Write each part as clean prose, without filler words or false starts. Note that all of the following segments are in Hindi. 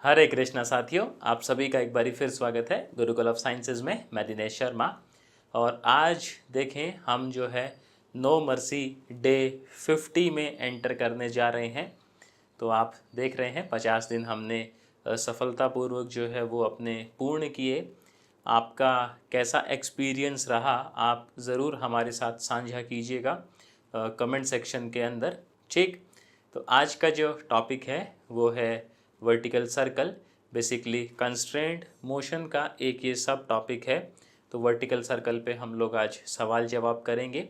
हरे कृष्णा साथियों, आप सभी का एक बारी फिर स्वागत है गुरुकुल ऑफ साइंसेज में। मैं दिनेश शर्मा और आज देखें हम जो है नो मर्सी डे 50 में एंटर करने जा रहे हैं। तो आप देख रहे हैं 50 दिन हमने सफलतापूर्वक जो है वो अपने पूर्ण किए। आपका कैसा एक्सपीरियंस रहा आप ज़रूर हमारे साथ साझा कीजिएगा कमेंट सेक्शन के अंदर। ठीक, तो आज का जो टॉपिक है वो है vertical circle. Basically constraint motion का एक ये सब टॉपिक है। तो वर्टिकल सर्कल पे हम लोग आज सवाल जवाब करेंगे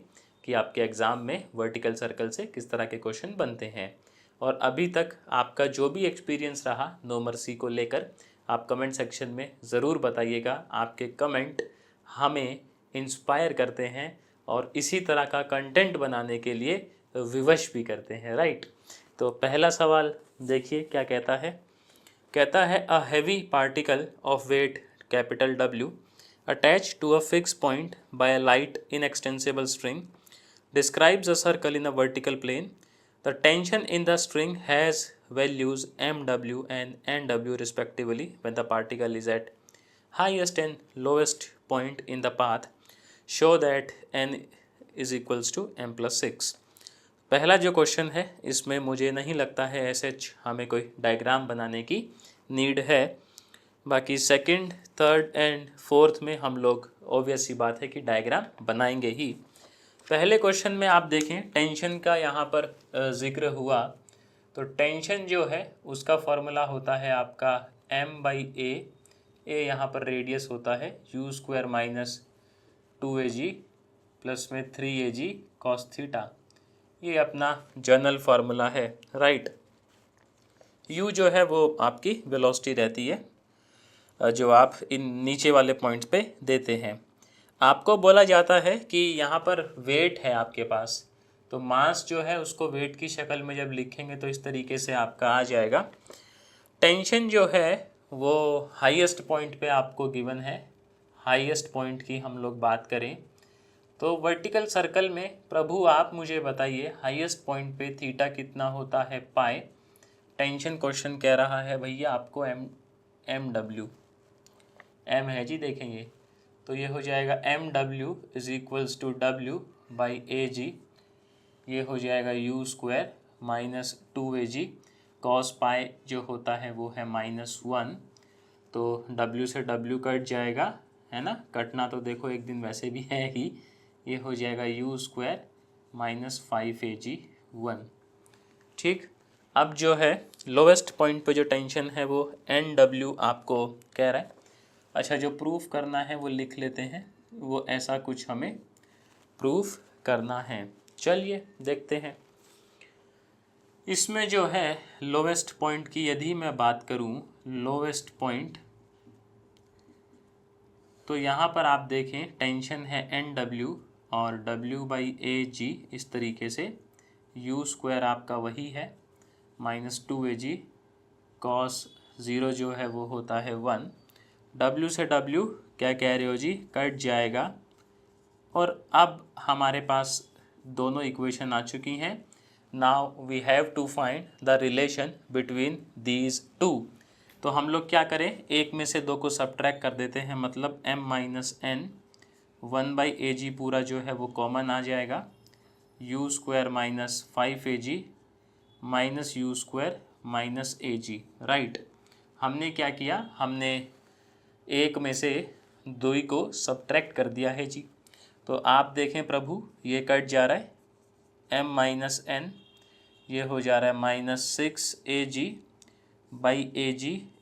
कि आपके एग्ज़ाम में वर्टिकल सर्कल से किस तरह के क्वेश्चन बनते हैं। और अभी तक आपका जो भी एक्सपीरियंस रहा नो मर्सी को लेकर आप कमेंट सेक्शन में ज़रूर बताइएगा। आपके कमेंट हमें इंस्पायर करते हैं और इसी तरह का कंटेंट बनाने के लिए विवश भी करते हैं, राइट। तो पहला सवाल देखिए क्या कहता है a heavy particle of weight capital W attach to a fix point by a light inextensible string describes a circle in a vertical plane. The tension in the string has values mw and nw respectively when the particle is at highest and lowest point in the path. Show that n is equals to m plus 6. पहला जो क्वेश्चन है इसमें मुझे नहीं लगता है हमें कोई डायग्राम बनाने की नीड है। बाकी सेकंड, थर्ड एंड फोर्थ में हम लोग ऑब्वियस सी बात है कि डायग्राम बनाएंगे ही। पहले क्वेश्चन में आप देखें टेंशन का यहाँ पर जिक्र हुआ। तो टेंशन जो है उसका फॉर्मूला होता है आपका m/a। ए यहाँ पर रेडियस होता है u² माइनस 2ag प्लस में 3ag कॉस थीटा। ये अपना जनरल फार्मूला है, राइट। u जो है वो आपकी वेलोसिटी रहती है जो आप इन नीचे वाले पॉइंट्स पे देते हैं। आपको बोला जाता है कि यहाँ पर वेट है आपके पास, तो मास जो है उसको वेट की शक्ल में जब लिखेंगे तो इस तरीके से आपका आ जाएगा। टेंशन जो है वो हाईएस्ट पॉइंट पे आपको गिवन है। हाईएस्ट पॉइंट की हम लोग बात करें तो वर्टिकल सर्कल में प्रभु आप मुझे बताइए हाईएस्ट पॉइंट पे थीटा कितना होता है, पाई। टेंशन क्वेश्चन कह रहा है भैया आपको mw m है जी, देखेंगे तो ये हो जाएगा mw is equals to w/ag। ये हो जाएगा u² minus 2ag cos pi जो होता है वो है -1। तो w से w कट जाएगा, है ना। कटना तो देखो एक दिन वैसे भी है ही। ये हो जाएगा u² माइनस 5ag1। ठीक, अब जो है लोवेस्ट पॉइंट पे जो टेंशन है वो nw आपको कह रहा है। अच्छा, जो प्रूफ करना है वो लिख लेते हैं, वो ऐसा कुछ हमें प्रूफ करना है। चलिए देखते हैं। इसमें जो है लोवेस्ट पॉइंट की यदि मैं बात करूं, लोवेस्ट पॉइंट तो यहाँ पर आप देखें टेंशन है nw और w/ag इस तरीके से। u² आपका वही है माइनस 2ag कॉस 0 जो है वो होता है 1। w से w क्या कह रहे हो जी, कट जाएगा। और अब हमारे पास दोनों इक्वेशन आ चुकी हैं। Now we have to find the relation between these two. तो हम लोग क्या करें, एक में से दो को सब्ट्रैक्ट कर देते हैं, मतलब m-n 1/ag पूरा जो है वो कॉमन आ जाएगा। u² minus 5ag minus u² minus ag, right. हमने क्या किया, हमने एक में से दो ही को सब्ट्रैक्ट कर दिया है जी। तो आप देखें प्रभु ये कट जा रहा है m-n, ये हो जा रहा है -6ag/ag।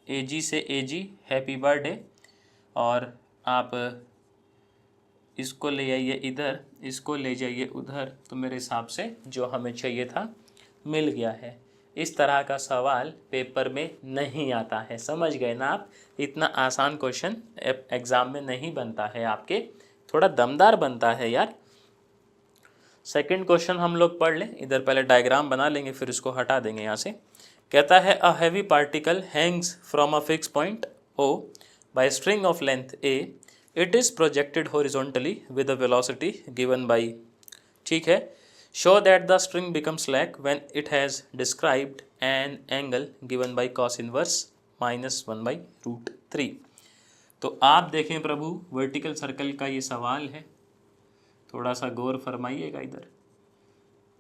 ag से ag हैप्पी बर्थडे, और आप इसको ले आइए इधर, इसको ले जाइए उधर। तो मेरे हिसाब से जो हमें चाहिए था मिल गया है। इस तरह का सवाल पेपर में नहीं आता है, समझ गए ना आप। इतना आसान क्वेश्चन एग्ज़ाम में नहीं बनता है आपके, थोड़ा दमदार बनता है यार। सेकंड क्वेश्चन हम लोग पढ़ लें, इधर पहले डायग्राम बना लेंगे फिर इसको हटा देंगे यहाँ से। कहता है a heavy particle hangs from a fix point O by string of length A। It is projected horizontally with a velocity given by. ठीक है, show that the string becomes slack when it has described an angle given by cos inverse -1/√3। तो आप देखें प्रभु, वर्टिकल सर्कल का ये सवाल है, थोड़ा सा गौर फरमाइएगा इधर।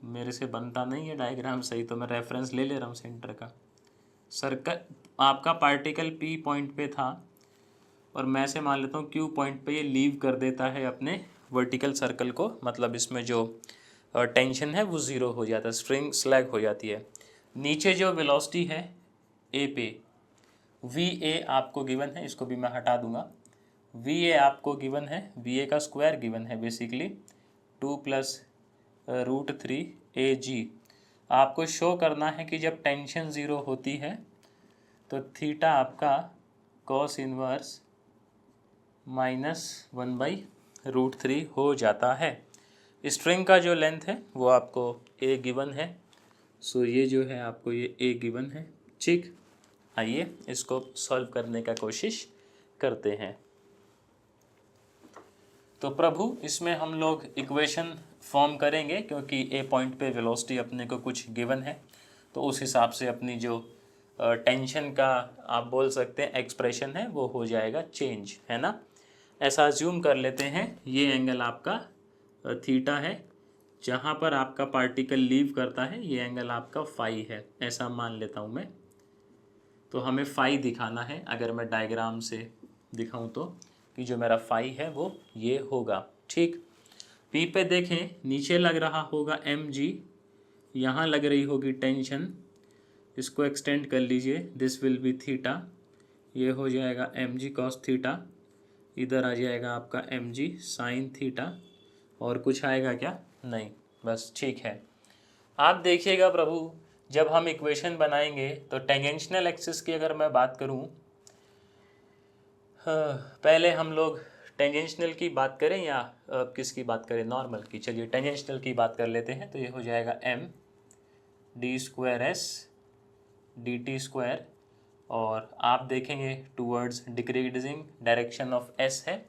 मेरे से बनता नहीं है डायग्राम सही, तो मैं रेफरेंस ले ले रहा हूँ सेंटर का। सर्कल आपका पार्टिकल P पॉइंट पे था और मैं से मान लेता हूँ Q पॉइंट पे ये लीव कर देता है अपने वर्टिकल सर्कल को, मतलब इसमें जो टेंशन है वो ज़ीरो हो जाता है, स्ट्रिंग स्लैग हो जाती है। नीचे जो वेलोसिटी है A पे, VA आपको गिवन है, इसको भी मैं हटा दूंगा। VA आपको गिवन है, VA का स्क्वायर गिवन है बेसिकली 2 + √3 AG। आपको शो करना है कि जब टेंशन ज़ीरो होती है तो थीटा आपका cos इनवर्स -1/√3 हो जाता है। स्ट्रिंग का जो लेंथ है वो आपको A गिवन है, सो ये जो है आपको ये A गिवन है। ठीक, आइए इसको सॉल्व करने का कोशिश करते हैं। तो प्रभु इसमें हम लोग इक्वेशन फॉर्म करेंगे, क्योंकि A पॉइंट पे वेलोसिटी अपने को कुछ गिवन है, तो उस हिसाब से अपनी जो टेंशन का आप बोल सकते हैं एक्सप्रेशन है वो हो जाएगा चेंज, है ना। ऐसा अज्यूम कर लेते हैं ये एंगल आपका थीटा है, जहाँ पर आपका पार्टिकल लीव करता है ये एंगल आपका फाई है, ऐसा मान लेता हूँ मैं। तो हमें फाई दिखाना है, अगर मैं डायग्राम से दिखाऊं तो, कि जो मेरा फाई है वो ये होगा। ठीक, P पे देखें नीचे लग रहा होगा mg, यहाँ लग रही होगी टेंशन, इसको एक्सटेंड कर लीजिए, दिस विल बी थीटा, ये हो जाएगा mg cos थीटा, इधर आ जाएगा आपका mg sin थीटा, और कुछ आएगा क्या, नहीं, बस ठीक है। आप देखिएगा प्रभु, जब हम इक्वेशन बनाएंगे तो टेंजेंशियल एक्सिस की अगर मैं बात करूं, पहले हम लोग टेंजेंशियल की बात करें या किसकी बात करें, नॉर्मल की। चलिए टेंजेंशियल की बात कर लेते हैं। तो ये हो जाएगा m d² s dt², और आप देखेंगे towards decreasing direction of s है,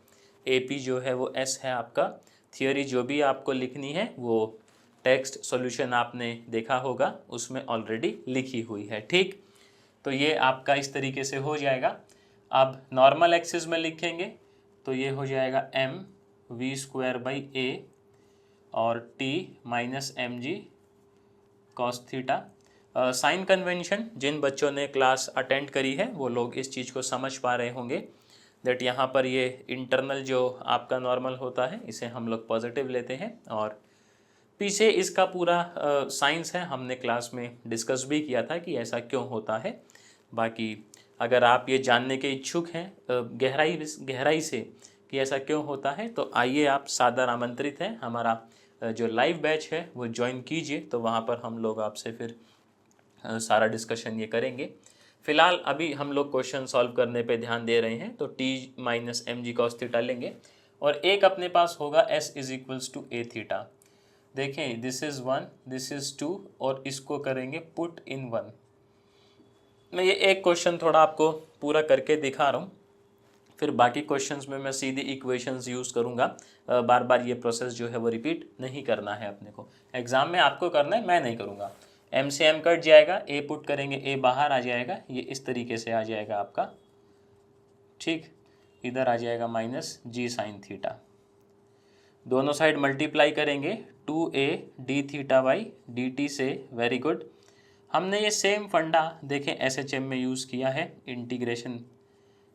AP जो है वो s है आपका। थियोरी जो भी आपको लिखनी है वो टेक्स्ट सॉल्यूशन आपने देखा होगा, उसमें ऑलरेडी लिखी हुई है। ठीक, तो ये आपका इस तरीके से हो जाएगा। अब नॉर्मल एक्सिस में लिखेंगे तो ये हो जाएगा m v²/a और t -mg cos थीटा। साइन कन्वेंशन जिन बच्चों ने क्लास अटेंड करी है वो लोग इस चीज़ को समझ पा रहे होंगे दैट यहाँ पर ये इंटरनल जो आपका नॉर्मल होता है इसे हम लोग पॉजिटिव लेते हैं, और पीछे इसका पूरा साइंस है, हमने क्लास में डिस्कस भी किया था कि ऐसा क्यों होता है। बाकी अगर आप ये जानने के इच्छुक हैं गहराई से कि ऐसा क्यों होता है, तो आइए आप सादर आमंत्रित हैं, हमारा जो लाइव बैच है वो ज्वाइन कीजिए, तो वहाँ पर हम लोग आपसे फिर सारा डिस्कशन ये करेंगे। फिलहाल अभी हम लोग क्वेश्चन सॉल्व करने पे ध्यान दे रहे हैं, तो t -mg cos थीटा लेंगे, और एक अपने पास होगा s = a थीटा। देखें दिस इज़ 1, दिस इज़ 2, और इसको करेंगे पुट इन 1। मैं ये एक क्वेश्चन थोड़ा आपको पूरा करके दिखा रहा हूँ, फिर बाकी क्वेश्चंस में मैं सीधी इक्वेशंस यूज़ करूँगा। बार बार ये प्रोसेस जो है वो रिपीट नहीं करना है अपने को, एग्ज़ाम में आपको करना है, मैं नहीं करूँगा। m से m कट जाएगा, a पुट करेंगे, a बाहर आ जाएगा, ये इस तरीके से आ जाएगा आपका। ठीक, इधर आ जाएगा -g sin थीटा, दोनों साइड मल्टीप्लाई करेंगे 2a d∅dt से। वेरी गुड, हमने ये सेम फंडा देखें SHM में यूज़ किया है इंटीग्रेशन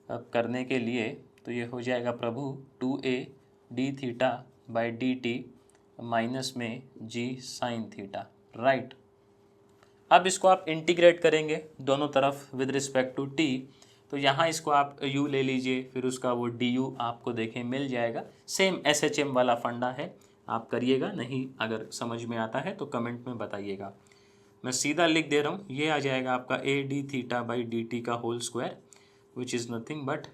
करने के लिए, तो ये हो जाएगा प्रभु 2a d∅dt माइनस में g sin थीटा, राइट। अब इसको आप इंटीग्रेट करेंगे दोनों तरफ विद रिस्पेक्ट टू t, तो यहाँ इसको आप u ले लीजिए, फिर उसका वो du आपको देखें मिल जाएगा। सेम SHM वाला फंडा है, आप करिएगा, नहीं अगर समझ में आता है तो कमेंट में बताइएगा। मैं सीधा लिख दे रहा हूँ, ये आ जाएगा आपका a d∅dt का whole square, which is nothing but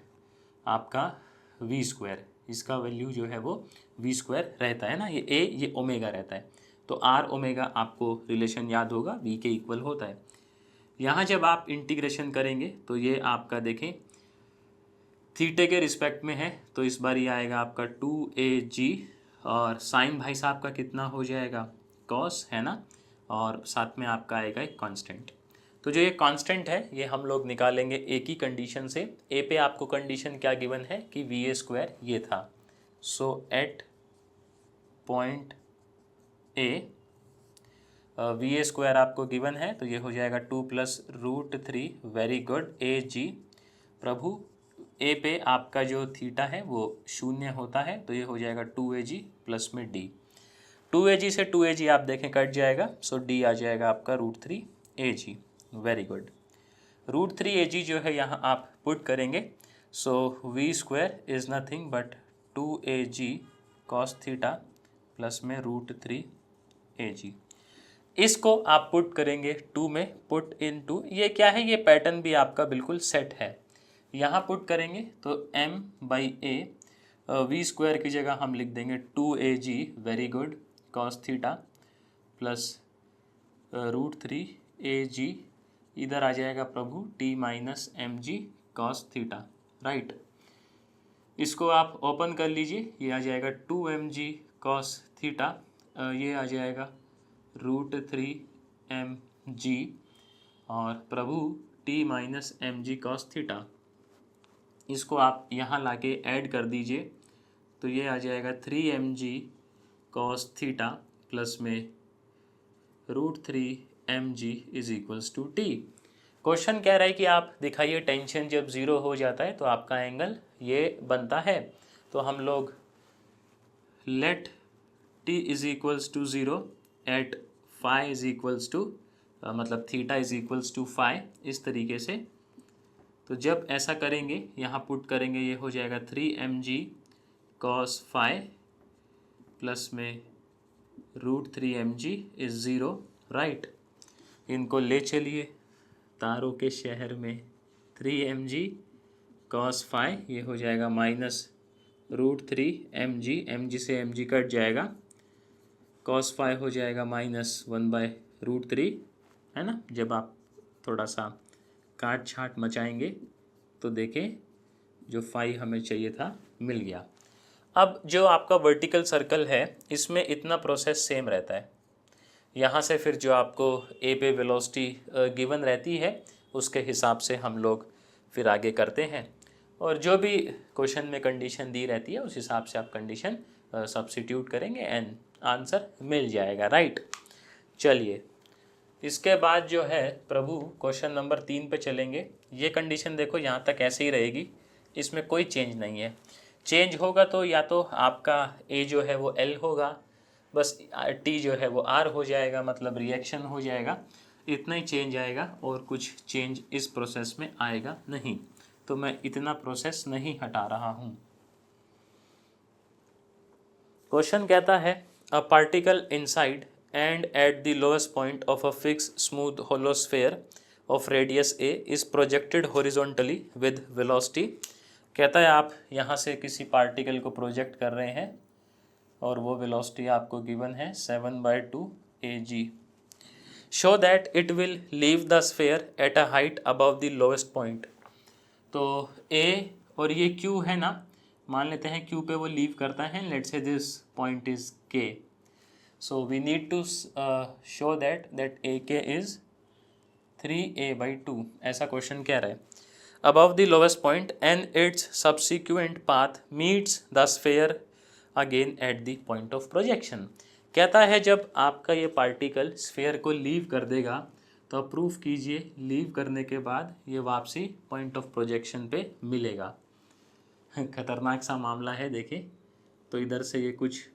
आपका v²। इसका वैल्यू जो है वो v² रहता है ना, ये a ये ओमेगा रहता है, तो r ओमेगा आपको रिलेशन याद होगा, v के इक्वल होता है। यहाँ जब आप इंटीग्रेशन करेंगे तो ये आपका देखें थीटे के रिस्पेक्ट में है, तो इस बार ये आएगा आपका 2ag, और साइन भाई साहब का कितना हो जाएगा cos, है ना, और साथ में आपका आएगा एक कांस्टेंट। तो जो ये कांस्टेंट है ये हम लोग निकालेंगे ए की कंडीशन से। ए पे आपको कंडीशन क्या गिवन है कि वी ए स्क्वायर ये था। So at point A V A square आपको गिवन है, तो ये हो जाएगा 2 + √3। Very good. ए जी प्रभु ए पे आपका जो थीटा है वो 0 होता है, तो ये हो जाएगा 2AG प्लस में डी। 2AG से 2AG आप देखें कट जाएगा, सो डी आ जाएगा आपका √3AG। Very good. √3AG जो है यहाँ आप पुट करेंगे, so V square is nothing but 2AG cos theta plus में √3AG। इसको आप पुट करेंगे 2 में, पुट इन 2। ये क्या है, ये पैटर्न भी आपका बिल्कुल सेट है। यहाँ पुट करेंगे तो m/a वी स्क्वायर की जगह हम लिख देंगे 2AG very good cos theta plus √3AG, इधर आ जाएगा प्रभु t - mg cos theta, right. इसको आप ओपन कर लीजिए, ये आ जाएगा 2mg cos थीटा, ये आ जाएगा √3mg और प्रभु t - mg cos थीटा। इसको आप यहाँ लाके ऐड कर दीजिए, तो ये आ जाएगा 3mg cos थीटा प्लस में √3mg = t। क्वेश्चन कह रहा है कि आप दिखाइए टेंशन जब ज़ीरो हो जाता है तो आपका एंगल ये बनता है। तो हम लोग लेट t = 0 एट फाई मतलब थीटा =फाई, इस तरीके से। तो जब ऐसा करेंगे यहाँ पुट करेंगे, ये हो जाएगा 3mg cos फाई प्लस में √3mg = 0, राइट। इनको ले चलिए तारों के शहर में। 3mg cos फाई ये हो जाएगा माइनस √3mg, mg से mg कट जाएगा, cos फाई हो जाएगा -1/√3, है ना। जब आप थोड़ा सा काट छाट मचाएंगे तो देखें जो फाई हमें चाहिए था मिल गया। अब जो आपका वर्टिकल सर्कल है इसमें इतना प्रोसेस सेम रहता है। यहाँ से फिर जो आपको ए पे वेलोसिटी गिवन रहती है उसके हिसाब से हम लोग फिर आगे करते हैं, और जो भी क्वेश्चन में कंडीशन दी रहती है उस हिसाब से आप कंडीशन सब्स्टिट्यूट करेंगे एंड आंसर मिल जाएगा, राइट। चलिए इसके बाद जो है प्रभु क्वेश्चन नंबर 3 पे चलेंगे। ये कंडीशन देखो यहाँ तक ऐसे ही रहेगी, इसमें कोई चेंज नहीं है। चेंज होगा तो या तो आपका ए जो है वो एल होगा, बस टी जो है वो आर हो जाएगा, मतलब रिएक्शन हो जाएगा, इतना ही चेंज आएगा और कुछ चेंज इस प्रोसेस में आएगा नहीं। तो मैं इतना प्रोसेस नहीं हटा रहा हूँ। क्वेश्चन कहता है a particle inside and at the lowest point of a fixed smooth hollow sphere of radius a is projected horizontally with velocity। कहता है आप यहाँ से किसी पार्टिकल को प्रोजेक्ट कर रहे हैं और वो वेलोसिटी आपको गिवन है 7/2 AG। Show that it will leave the sphere at a height above the lowest point. तो A और ये Q है ना, मान लेते हैं Q पे वो लीव करता है, let's say this point is K। So we need to show that AK is 3a/2, ऐसा क्वेश्चन कह रहा है। Above the lowest point and its subsequent path meets the sphere again at the point of projection। कहता है जब आपका ये पार्टिकल स्फेयर को लीव कर देगा तो प्रूफ कीजिए लीव करने के बाद ये वापसी पॉइंट ऑफ प्रोजेक्शन पे मिलेगा। खतरनाक सा मामला है, देखिए। तो इधर से ये कुछ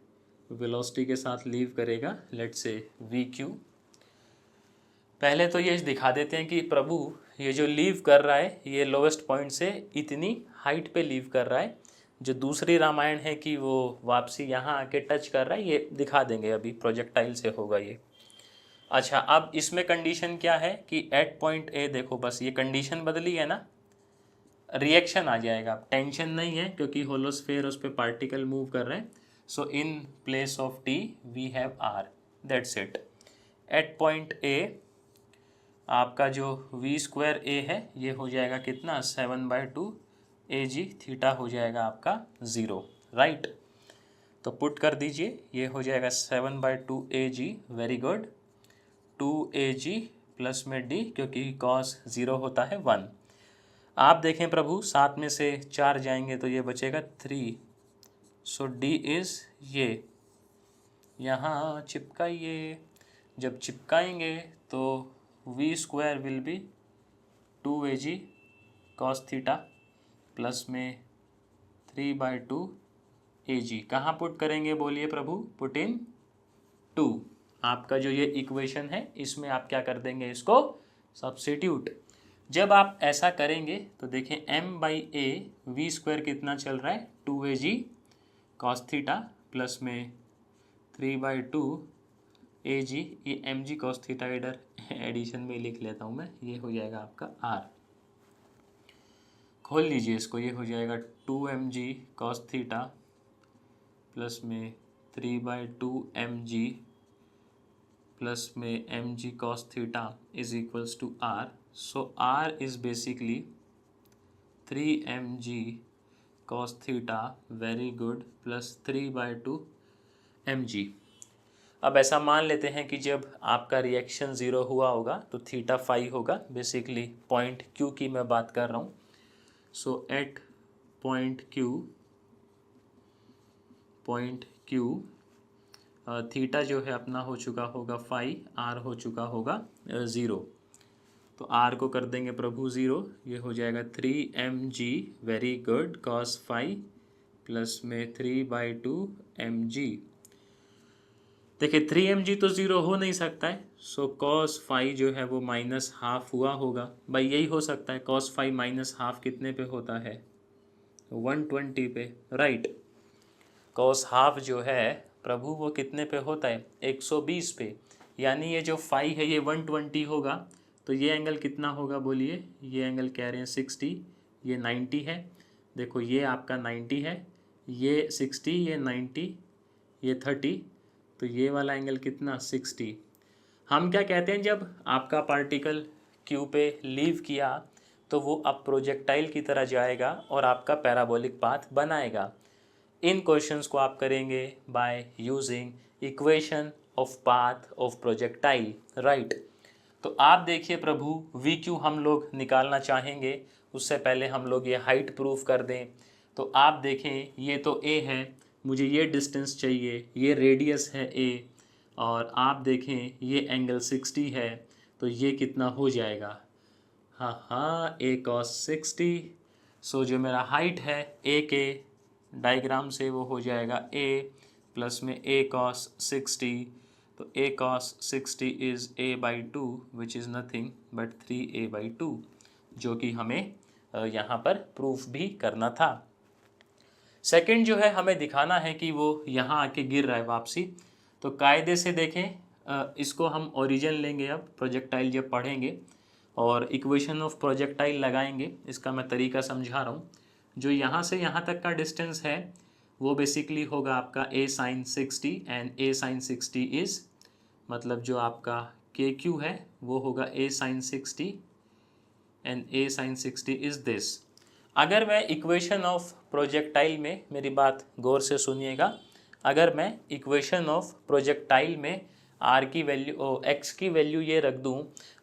वेलोसिटी के साथ लीव करेगा, लेट्स से VQ। पहले तो ये दिखा देते हैं कि प्रभु ये जो लीव कर रहा है ये लोवेस्ट पॉइंट से इतनी हाइट पे लीव कर रहा है। जो दूसरी रामायण है कि वो वापसी यहाँ आके टच कर रहा है, ये दिखा देंगे, अभी प्रोजेक्टाइल से होगा ये। अच्छा, अब इसमें कंडीशन क्या है कि एट पॉइंट ए, देखो बस ये कंडीशन बदली है ना, रिएक्शन आ जाएगा। टेंशन नहीं है क्योंकि होलोस्फेयर उस पर पार्टिकल मूव कर रहे हैं। So in place of T we have R, that's it। At point A आपका जो V² A है ये हो जाएगा कितना 7/2 AG, थीटा हो जाएगा आपका 0, राइट। तो पुट कर दीजिए, ये हो जाएगा 7/2 AG, very good, 2 AG plus में डी, क्योंकि कॉस 0 होता है 1। आप देखें प्रभु, 7 में से 4 जाएंगे तो ये बचेगा 3। सो डी इज़ ये, यहाँ चिपकाइए। जब चिपकाएंगे तो V square will be 2 AG cos theta plus में 3/2 AG। कहाँ पुट करेंगे बोलिए प्रभु? Put in 2। आपका जो ये इक्वेशन है इसमें आप क्या कर देंगे, इसको सब्स्टिट्यूट। जब आप ऐसा करेंगे तो देखें m/a वी स्क्वायर कितना चल रहा है 2 AG कॉस थीटा प्लस में 3/2 AG, ये mg कॉस थीटा इधर एडिशन में लिख लेता हूँ मैं, ये हो जाएगा आपका r। खोल लीजिए इसको, ये हो जाएगा 2mg कॉस थीटा प्लस में 3/2 mg प्लस में mg cos theta is equals to r. So r is basically 3mg cos theta, very good, plus 3/2 mg। अब ऐसा मान लेते हैं कि जब आपका रिएक्शन 0 हुआ होगा तो थीटा फाई होगा। बेसिकली पॉइंट Q की मैं बात कर रहा हूँ। सो एट पॉइंट Q थीटा जो है अपना हो चुका होगा फाई, आर हो चुका होगा 0। तो आर को कर देंगे प्रभु 0, ये हो जाएगा 3mg, very good, cos phi plus में 3/2 mg। देखिए 3mg तो 0 हो नहीं सकता है, सो कॉस फाई जो है वो -½ हुआ होगा। भाई यही हो सकता है, कॉस फाई -½ कितने पे होता है? 120 पे, राइट। कॉस हाफ जो है प्रभु वो कितने पे होता है? 120 पे। यानी ये जो फाई है ये 120 होगा, तो ये एंगल कितना होगा बोलिए? ये एंगल कह रहे हैं 60, ये 90 है। देखो ये आपका 90 है, ये 60, ये 90, ये 30, तो ये वाला एंगल कितना? 60। हम क्या कहते हैं, जब आपका पार्टिकल क्यू पे लीव किया तो वो अब प्रोजेक्टाइल की तरह जाएगा और आपका पैराबोलिक पाथ बनाएगा। इन क्वेश्चंस को आप करेंगे by using equation of path of projectile, right. तो आप देखिए प्रभु, वी क्यू हम लोग निकालना चाहेंगे, उससे पहले हम लोग ये हाइट प्रूफ कर दें। तो आप देखें, ये तो ए है, मुझे ये डिस्टेंस चाहिए, ये रेडियस है ए, और आप देखें ये एंगल 60 है, तो ये कितना हो जाएगा? हाँ, ए कॉस 60। सो जो मेरा हाइट है ए के डायग्राम से वो हो जाएगा a प्लस में a cos 60। तो a cos 60 is a/2 which is nothing but 3a/2, जो कि हमें यहाँ पर प्रूफ भी करना था। सेकंड जो है, हमें दिखाना है कि वो यहाँ आके गिर रहा है वापसी। तो कायदे से देखें, इसको हम ओरिजिन लेंगे अब प्रोजेक्टाइल जब पढ़ेंगे, और इक्वेशन ऑफ प्रोजेक्टाइल लगाएंगे। इसका मैं तरीका समझा रहा हूँ। जो यहाँ से यहाँ तक का डिस्टेंस है वो बेसिकली होगा आपका a sin 60, and a sin 60 is, मतलब जो आपका KQ है वो होगा a sin 60 and a sin 60 is this. अगर मैं इक्वेशन ऑफ प्रोजेक्टाइल में, मेरी बात गौर से सुनिएगा, अगर मैं इक्वेशन ऑफ प्रोजेक्टाइल में r की वैल्यू, x की वैल्यू ये रख दूँ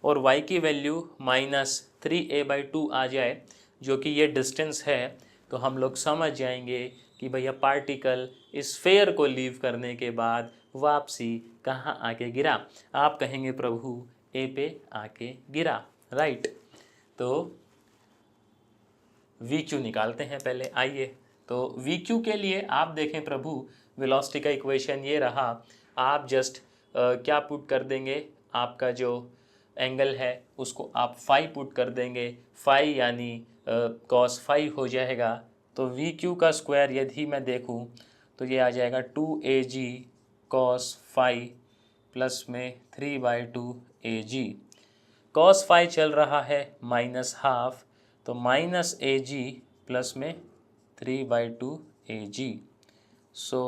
और y की वैल्यू -3a/2 आ जाए, जो कि ये डिस्टेंस है, तो हम लोग समझ जाएंगे कि भैया पार्टिकल इस स्फेयर को लीव करने के बाद वापसी कहाँ आके गिरा। आप कहेंगे प्रभु ए पे आके गिरा, राइट। तो वी क्यू निकालते हैं पहले, आइए। तो वी क्यू के लिए आप देखें प्रभु, वेलोसिटी का इक्वेशन ये रहा। आप जस्ट क्या पुट कर देंगे, आपका जो एंगल है उसको आप फाई पुट कर देंगे, फाई यानी कॉस फाई हो जाएगा। तो वी क्यू का स्क्वायर यदि मैं देखूं तो ये आ जाएगा 2AG कॉस फाई प्लस में 3/2 AG। कॉस फाई चल रहा है -½ तो -AG प्लस में 3/2 AG। सो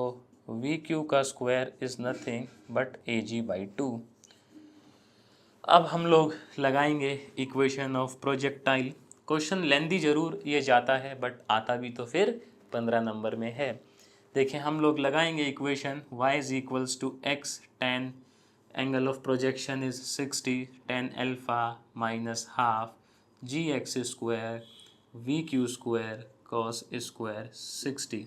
वी क्यू का square is nothing but AG/2। अब हम लोग लगाएंगे इक्वेशन ऑफ प्रोजेक्टाइल। क्वेश्चन लेंदी ज़रूर ये जाता है, बट आता भी तो फिर 15 नंबर में है। देखें, हम लोग लगाएंगे equation y is equals to x tan angle of projection is 60, tan alpha minus half g x square v q square cos square 60।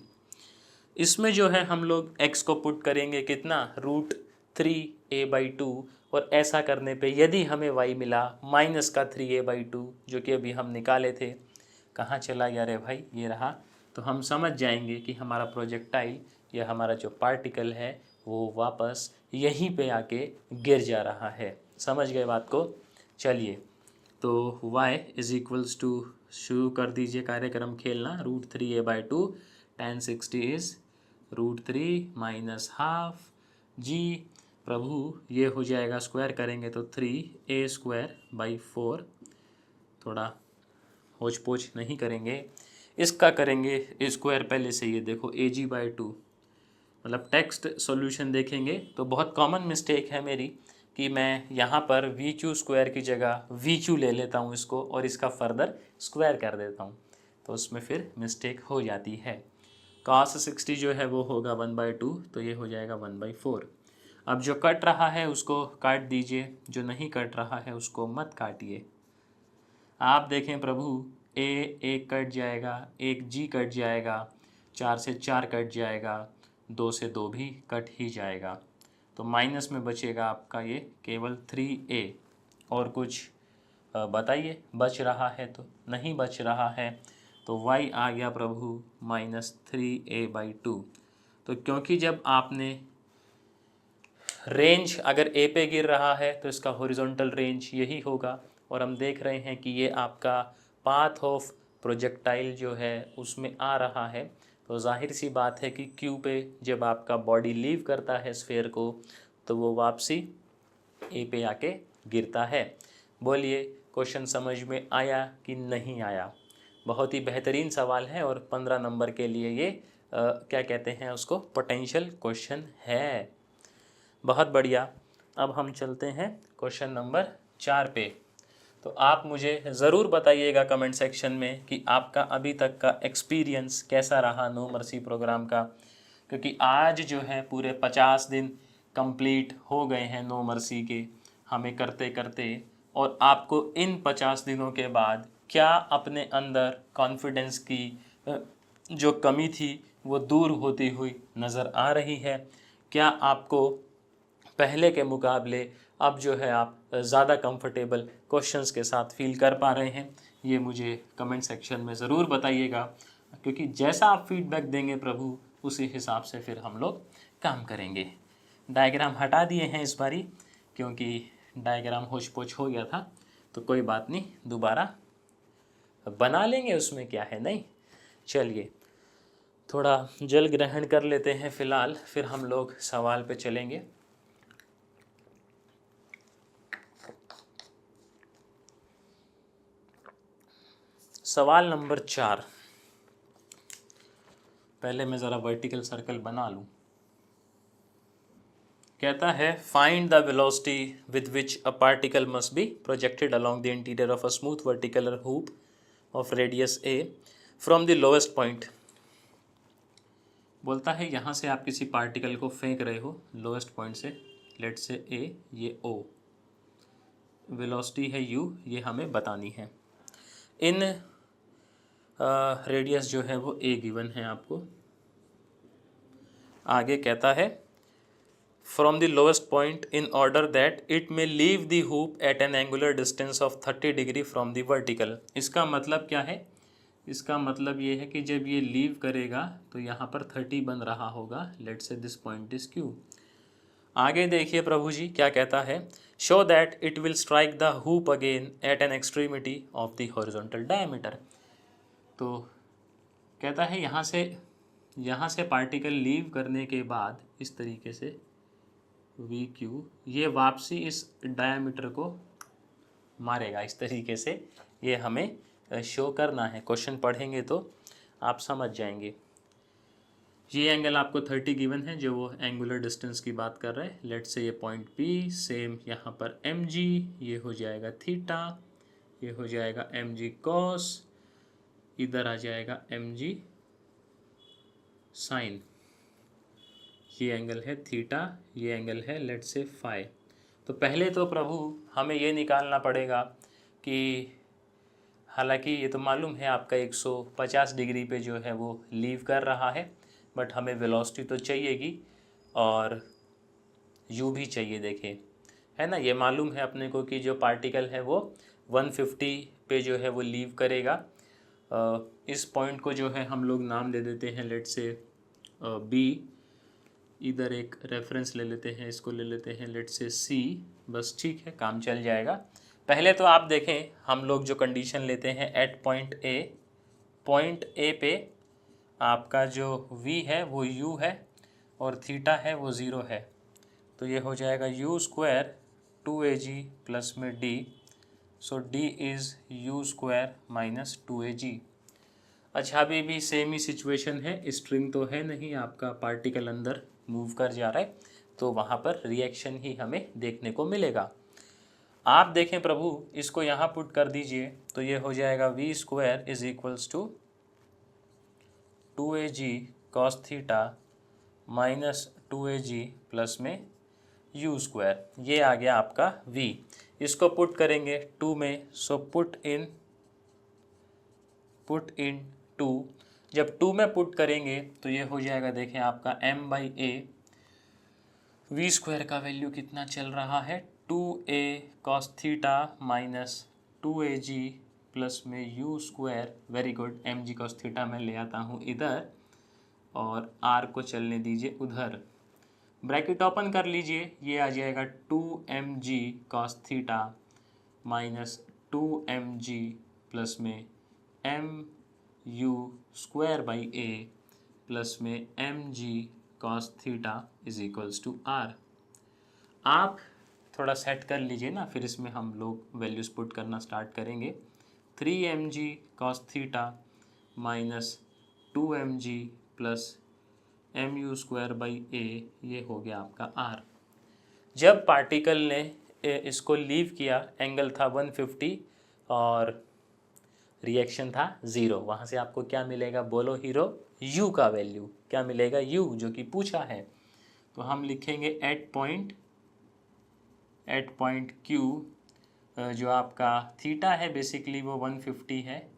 इसमें जो है हम लोग x को पुट करेंगे कितना, √3a/2, और ऐसा करने पे यदि हमें y मिला -3a/2 जो कि अभी हम निकाले थे, कहाँ चला गया रे भाई, ये रहा, तो हम समझ जाएंगे कि हमारा प्रोजेक्टाइल या हमारा जो पार्टिकल है वो वापस यहीं पे आके गिर जा रहा है। समझ गए बात को। चलिए, तो y इज इक्वल्स टू, शुरू कर दीजिए कार्यक्रम खेलना, √3a/2 tan 60 is √3 minus half जी, प्रभु ये हो जाएगा, स्क्वायर करेंगे तो 3a²/4, थोड़ा होच पोच नहीं करेंगे, इसका करेंगे स्क्वायर पहले से, ये देखो ag/2, मतलब टेक्स्ट सॉल्यूशन देखेंगे तो बहुत कॉमन मिस्टेक है मेरी कि मैं यहाँ पर वी क्यू स्क्वायर की जगह वी क्यू ले लेता हूँ इसको और इसका फर्दर स्क्वायर कर देता हूँ, तो उसमें फिर मिस्टेक हो जाती है। cos 60 जो है वो होगा 1/2, तो ये हो जाएगा 1/4। अब जो कट रहा है उसको काट दीजिए, जो नहीं कट रहा है उसको मत काटिए। आप देखें प्रभु, एक कट जाएगा, एक जी कट जाएगा, 4 से 4 कट जाएगा, 2 से 2 भी कट ही जाएगा, तो माइनस में बचेगा आपका ये केवल 3a। और कुछ बताइए, बच रहा है तो, नहीं बच रहा है, तो y आ गया प्रभु -3a/2। तो क्योंकि जब आपने रेंज अगर ए पे गिर रहा है तो इसका हॉरिजॉन्टल रेंज यही होगा, और हम देख रहे हैं कि ये आपका पाथ ऑफ प्रोजेक्टाइल जो है उसमें आ रहा है, तो जाहिर सी बात है कि क्यू पे जब आपका बॉडी लीव करता है स्फेयर को तो वो वापसी ए पे आके गिरता है। बोलिए, क्वेश्चन समझ में आया कि नहीं आया? बहुत ही बेहतरीन सवाल है और 15 नंबर के लिए ये क्या कहते हैं उसको, पोटेंशियल क्वेश्चन है। बहुत बढ़िया। अब हम चलते हैं क्वेश्चन नंबर 4 पे। तो आप मुझे ज़रूर बताइएगा कमेंट सेक्शन में कि आपका अभी तक का एक्सपीरियंस कैसा रहा नो मर्सी प्रोग्राम का, क्योंकि आज जो है पूरे 50 दिन कंप्लीट हो गए हैं नो मर्सी के हमें करते करते, और आपको इन 50 दिनों के बाद क्या अपने अंदर कॉन्फिडेंस की जो कमी थी वो दूर होती हुई नज़र आ रही है? क्या आपको पहले के मुकाबले अब जो है आप ज़्यादा कंफर्टेबल क्वेश्चंस के साथ फील कर पा रहे हैं? ये मुझे कमेंट सेक्शन में ज़रूर बताइएगा, क्योंकि जैसा आप फीडबैक देंगे प्रभु उसी हिसाब से फिर हम लोग काम करेंगे। डायग्राम हटा दिए हैं इस बारी, क्योंकि डायग्राम होच पोच हो गया था, तो कोई बात नहीं, दोबारा बना लेंगे, उसमें क्या है। नहीं, चलिए थोड़ा जल ग्रहण कर लेते हैं फ़िलहाल, फिर हम लोग सवाल पे चलेंगे। सवाल नंबर 4, पहले मैं ज़रा वर्टिकल सर्कल बना लूँ। कहता है find the velocity with which a particle must be projected along the interior of a smooth वर्टिकुलर hoop of radius a from the lowest point. बोलता है यहाँ से आप किसी पार्टिकल को फेंक रहे हो लोएस्ट पॉइंट से, लेट से a, ये o, वेलोसिटी है u, ये हमें बतानी है। इन रेडियस जो है वो a गिवन है आपको। आगे कहता है from the lowest point in order that it may leave the hoop at an angular distance of 30 degree from the vertical. इसका मतलब क्या है? इसका मतलब ये है कि जब ये लीव करेगा तो यहाँ पर 30 बन रहा होगा, लेट से दिस पॉइंट इज Q। आगे देखिए प्रभु जी क्या कहता है, show that it will strike the hoop again at an extremity of the horizontal diameter. तो कहता है यहाँ से पार्टिकल लीव करने के बाद इस तरीके से VQ, ये वापसी इस डायमीटर को मारेगा इस तरीके से, ये हमें शो करना है। क्वेश्चन पढ़ेंगे तो आप समझ जाएंगे। ये एंगल आपको 30 गिवन है, जो वो एंगुलर डिस्टेंस की बात कर रहे हैं। लेट से ये पॉइंट P, सेम यहाँ पर mg, ये हो जाएगा थीटा, ये हो जाएगा mg cos, इधर आ जाएगा mg साइन। ये एंगल है थीटा, ये एंगल है लेट से फाई। तो पहले तो प्रभु हमें ये निकालना पड़ेगा कि हालांकि ये तो मालूम है आपका 150 डिग्री पे जो है वो लीव कर रहा है, बट हमें वेलोसिटी तो चाहिएगी और यू भी चाहिए। देखिए है ना, ये मालूम है अपने को कि जो पार्टिकल है वो 150 पे जो है वो लीव करेगा। इस पॉइंट को जो है हम लोग नाम दे देते हैं, लेट से बी। इधर एक रेफरेंस ले लेते हैं, इसको ले लेते हैं लेट से सी। बस ठीक है, काम चल जाएगा। पहले तो आप देखें हम लोग जो कंडीशन लेते हैं एट पॉइंट ए पे आपका जो v है वो u है और थीटा है वो 0 है। तो ये हो जाएगा u स्क्वायर 2ag प्लस में d। So d is u square minus 2ag। अच्छा, अभी भी सेम ही सिचुएशन है, स्ट्रिंग तो है नहीं, आपका पार्टिकल अंदर मूव कर जा रहा है, तो वहाँ पर रिएक्शन ही हमें देखने को मिलेगा। आप देखें प्रभु, इसको यहाँ पुट कर दीजिए तो ये हो जाएगा v square is equals to 2ag cos theta minus 2ag plus में u स्क्वायर। ये आ गया आपका v। इसको पुट करेंगे 2 में, सो पुट इन 2। जब 2 में पुट करेंगे तो ये हो जाएगा, देखें आपका m/a। v स्क्वायर का वैल्यू कितना चल रहा है 2a cos theta minus 2ag plus में u square. Very good, mg cos theta मैं ले आता हूँ इधर और r को चलने दीजिए उधर। ब्रैकेट ओपन कर लीजिए, ये आ जाएगा 2mg cos theta minus 2mg plus में mu square by a plus में mg cos theta is equals to r। आप थोड़ा सेट कर लीजिए ना, फिर इसमें हम लोग वैल्यूज़ पुट करना स्टार्ट करेंगे। 3mg cos theta minus 2mg plus mu square by a, ये हो गया आपका r। जब पार्टिकल ने इसको लीव किया, एंगल था 150 और रिएक्शन था 0। वहाँ से आपको क्या मिलेगा बोलो हीरो? u का वैल्यू क्या मिलेगा? u, जो कि पूछा है। तो हम लिखेंगे एट पॉइंट q, जो आपका थीटा है बेसिकली वो 150 है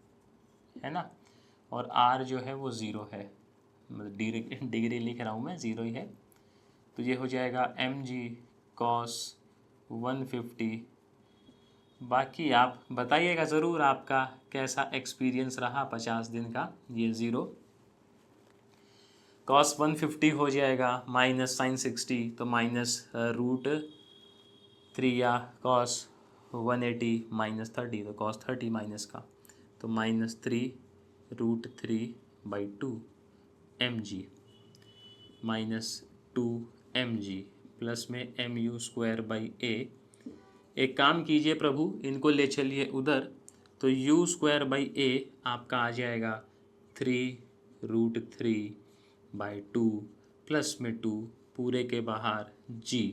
ना, और r जो है वो 0 है, मतलब डिग्री लिख रहा हूँ मैं, 0 ही है। तो ये हो जाएगा mg cos 150। बाकी आप बताइएगा ज़रूर आपका कैसा एक्सपीरियंस रहा 50 दिन का। ये 0 cos 150 हो जाएगा माइनस साइन 60, तो माइनस √3 या cos 180 माइनस 30, तो cos 30 माइनस का, तो minus 3√3/2 mg minus 2 mg plus में mu स्क्वायर बाई a। एक काम कीजिए प्रभु, इनको ले चलिए उधर, तो u स्क्वायर बाई a आपका आ जाएगा 3√3/2 प्लस में 2 पूरे के बाहर g।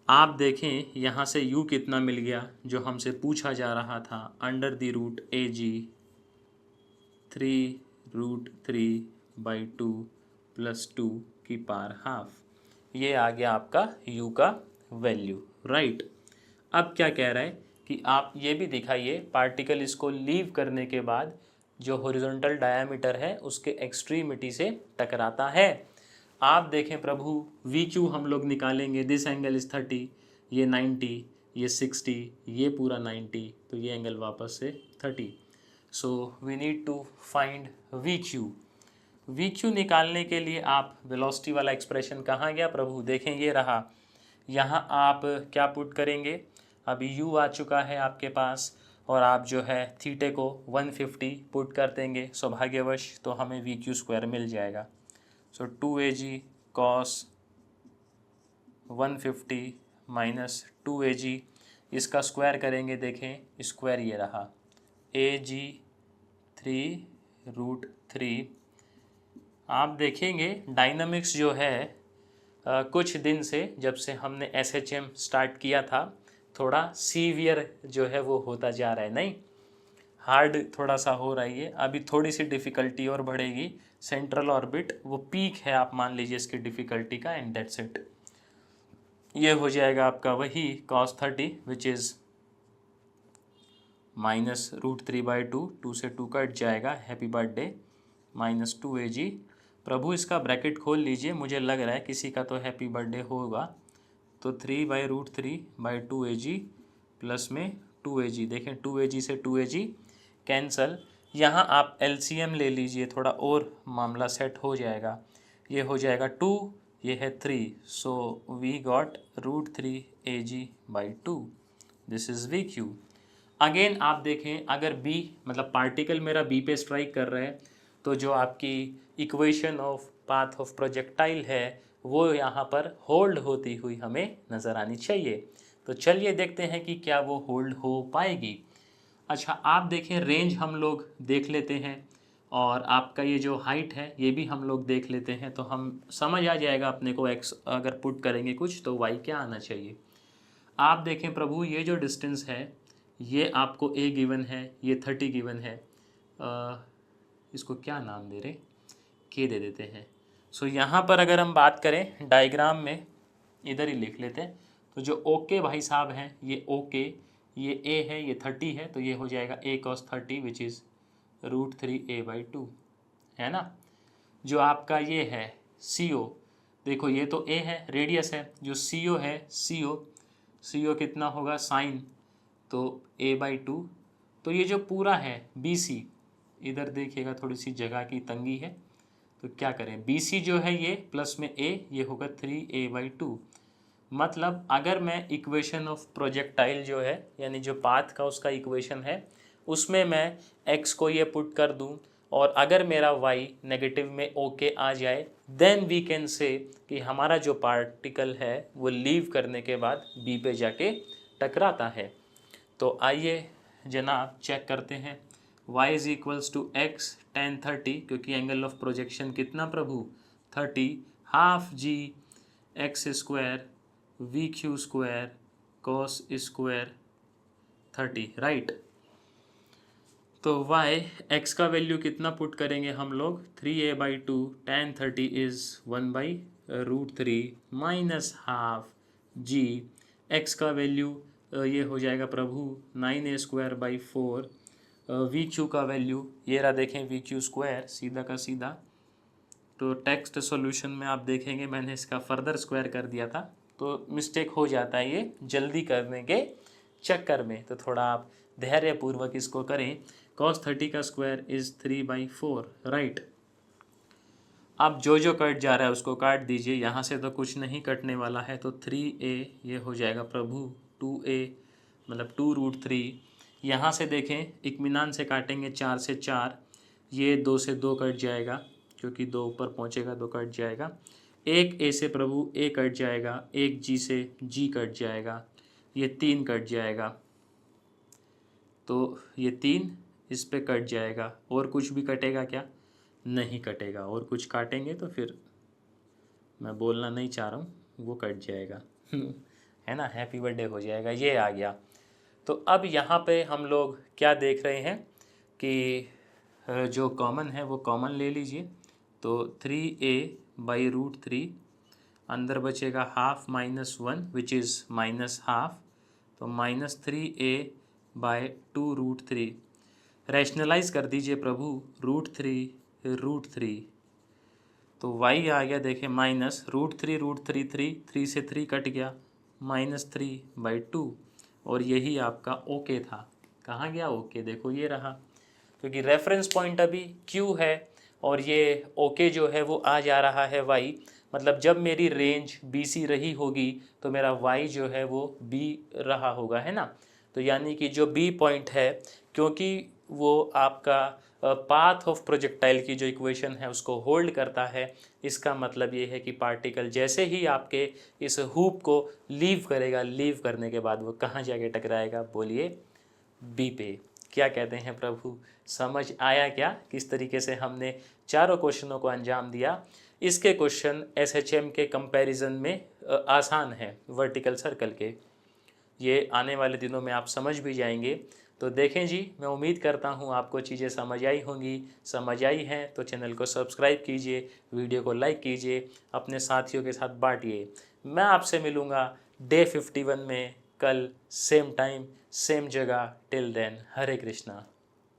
आप देखें यहाँ से u कितना मिल गया जो हमसे पूछा जा रहा था, under the root ag 3√3/2 plus 2 की पावर हाफ। ये आ गया आपका u का वैल्यू, राइट। अब क्या कह रहा है कि आप ये भी दिखाइए पार्टिकल इसको लीव करने के बाद जो हॉरिजॉन्टल डायामीटर है उसके एक्सट्रीमिटी से टकराता है। आप देखें प्रभु, वी क्यू हम लोग निकालेंगे, दिस एंगल इज़ 30, ये 90, ये 60, ये पूरा 90, तो ये एंगल वापस से 30। So we need to find v q. V q निकालने के लिए आप वेलोसिटी वाला एक्सप्रेशन कहाँ गया प्रभु? देखें ये रहा। यहाँ आप क्या पुट करेंगे? अभी u आ चुका है आपके पास और आप जो है थीटे को 150 पुट कर देंगे सौभाग्यवश, तो हमें वी क्यू स्क्वायर मिल जाएगा। सो 2ag cos 150 माइनस 2ag, इसका स्क्वायर करेंगे, देखें स्क्वायर ये रहा ag 3√3। आप देखेंगे डायनामिक्स जो है कुछ दिन से, जब से हमने SHM स्टार्ट किया था, थोड़ा सीवियर जो है वो होता जा रहा है, नहीं हार्ड थोड़ा सा हो रही है। अभी थोड़ी सी डिफ़िकल्टी और बढ़ेगी। सेंट्रल ऑर्बिट वो पीक है, आप मान लीजिए इसकी डिफ़िकल्टी का, एंड दैट्स इट। ये हो जाएगा आपका वही cos 30 विच इज़ -√3/2, 2 से 2 कट जाएगा, हैप्पी बर्थडे -2 AG। प्रभु इसका ब्रैकेट खोल लीजिए, मुझे लग रहा है किसी का तो हैप्पी बर्थडे होगा। तो 3/√3/2 AG प्लस में 2 AG, देखें 2 AG से 2 AG कैंसल। यहाँ आप LCM ले लीजिए, थोड़ा और मामला सेट हो जाएगा। ये हो जाएगा 2, ये है 3, so we got √3 AG/2, this is VQ। Again आप देखें, अगर B मतलब पार्टिकल मेरा B पे स्ट्राइक कर रहा है, तो जो आपकी equation of path of projectile है वो यहाँ पर होल्ड होती हुई हमें नज़र आनी चाहिए। तो चलिए देखते हैं कि क्या वो होल्ड हो पाएगी। अच्छा, आप देखें रेंज हम लोग देख लेते हैं, और आपका ये जो हाइट है ये भी हम लोग देख लेते हैं, तो हम समझ आ जाएगा अपने को x अगर पुट करेंगे कुछ तो y क्या आना चाहिए। आप देखें प्रभु, ये जो डिस्टेंस है ये आपको a गिवन है, ये 30 गिवन है, इसको क्या नाम दे रहे, k दे देते हैं। सो यहाँ पर अगर हम बात करें डायग्राम में, इधर ही लिख लेते हैं, तो जो ओके भाई साहब हैं, ये ओके, ये a है, ये 30 है, तो ये हो जाएगा a cos 30 which is √3a/2, है ना। जो आपका ये है CO, देखो ये तो a है, रेडियस है, जो CO है CO कितना होगा साइन, तो a/2। तो ये जो पूरा है BC, इधर देखिएगा थोड़ी सी जगह की तंगी है, तो क्या करें, BC जो है ये प्लस में a, ये होगा 3a/2। मतलब अगर मैं इक्वेशन ऑफ प्रोजेक्टाइल जो है, यानी जो पाथ का उसका इक्वेशन है, उसमें मैं x को ये पुट कर दूं, और अगर मेरा y नेगेटिव में ओके आ जाए, देन वी कैन से कि हमारा जो पार्टिकल है वो लीव करने के बाद b पे जाके टकराता है। तो आइए जनाब चेक करते हैं, y is equals to x tan 30, क्योंकि एंगल ऑफ प्रोजेक्शन कितना प्रभु 30, half g x² VQ² cos square 30, right. तो y x का वैल्यू कितना पुट करेंगे हम लोग, 3a/2 tan 30 is 1/√3 minus half g, x का वैल्यू ये हो जाएगा प्रभु 9a²/4, VQ का वैल्यू ये रहा, देखें VQ² सीधा का सीधा। तो टेक्स्ट सॉल्यूशन में आप देखेंगे मैंने इसका फर्दर स्क्वायर कर दिया था, तो मिस्टेक हो जाता है ये जल्दी करने के चक्कर में, तो थोड़ा आप धैर्यपूर्वक इसको करें। cos 30 का स्क्वायर इज़ 3/4, राइट। अब जो जो कट जा रहा है उसको काट दीजिए, यहाँ से तो कुछ नहीं कटने वाला है, तो 3a ये हो जाएगा प्रभु 2a मतलब 2√3। यहाँ से देखें इत्मीनान से काटेंगे, 4 से 4, ये 2 से 2 कट जाएगा, क्योंकि 2 ऊपर पहुँचेगा 2 कट जाएगा। एक a से प्रभु a कट जाएगा, एक g से g कट जाएगा, ये 3 कट जाएगा, तो ये 3 इस पे कट जाएगा। और कुछ भी कटेगा क्या, नहीं कटेगा, और कुछ काटेंगे तो फिर मैं बोलना नहीं चाह रहा हूँ, वो कट जाएगा है ना, हैप्पी बर्थडे हो जाएगा, ये आ गया। तो अब यहाँ पे हम लोग क्या देख रहे हैं कि जो कॉमन है वो कॉमन ले लीजिए, तो 3a/√3, अंदर बचेगा हाफ -1 विच इज़ -हाफ, तो -3a/2√3। रैशनलाइज कर दीजिए प्रभु, √3 तो y आ गया, देखें -√3 3 से 3 कट गया, -3/2, और यही आपका ओके था। कहाँ गया ओके, देखो ये रहा, क्योंकि रेफरेंस पॉइंट अभी Q है और ये ओके जो है वो आ जा रहा है y, मतलब जब मेरी रेंज BC रही होगी तो मेरा y जो है वो B रहा होगा, है ना। तो यानी कि जो B पॉइंट है, क्योंकि वो आपका पाथ ऑफ प्रोजेक्टाइल की जो इक्वेशन है उसको होल्ड करता है, इसका मतलब ये है कि पार्टिकल जैसे ही आपके इस हुप को लीव करेगा, लीव करने के बाद वो कहाँ जाके टकराएगा, बोलिए बी पे। क्या कहते हैं प्रभु, समझ आया क्या किस तरीके से हमने चारों क्वेश्चनों को अंजाम दिया। इसके क्वेश्चन SHM के कंपैरिजन में आसान है वर्टिकल सर्कल के, ये आने वाले दिनों में आप समझ भी जाएंगे। तो देखें जी, मैं उम्मीद करता हूँ आपको चीज़ें समझ आई होंगी, समझ आई हैं तो चैनल को सब्सक्राइब कीजिए, वीडियो को लाइक कीजिए, अपने साथियों के साथ बांटिए। मैं आपसे मिलूँगा डे 51 में कल सेम टाइम सेम जगह। टिल देन, हरे कृष्णा।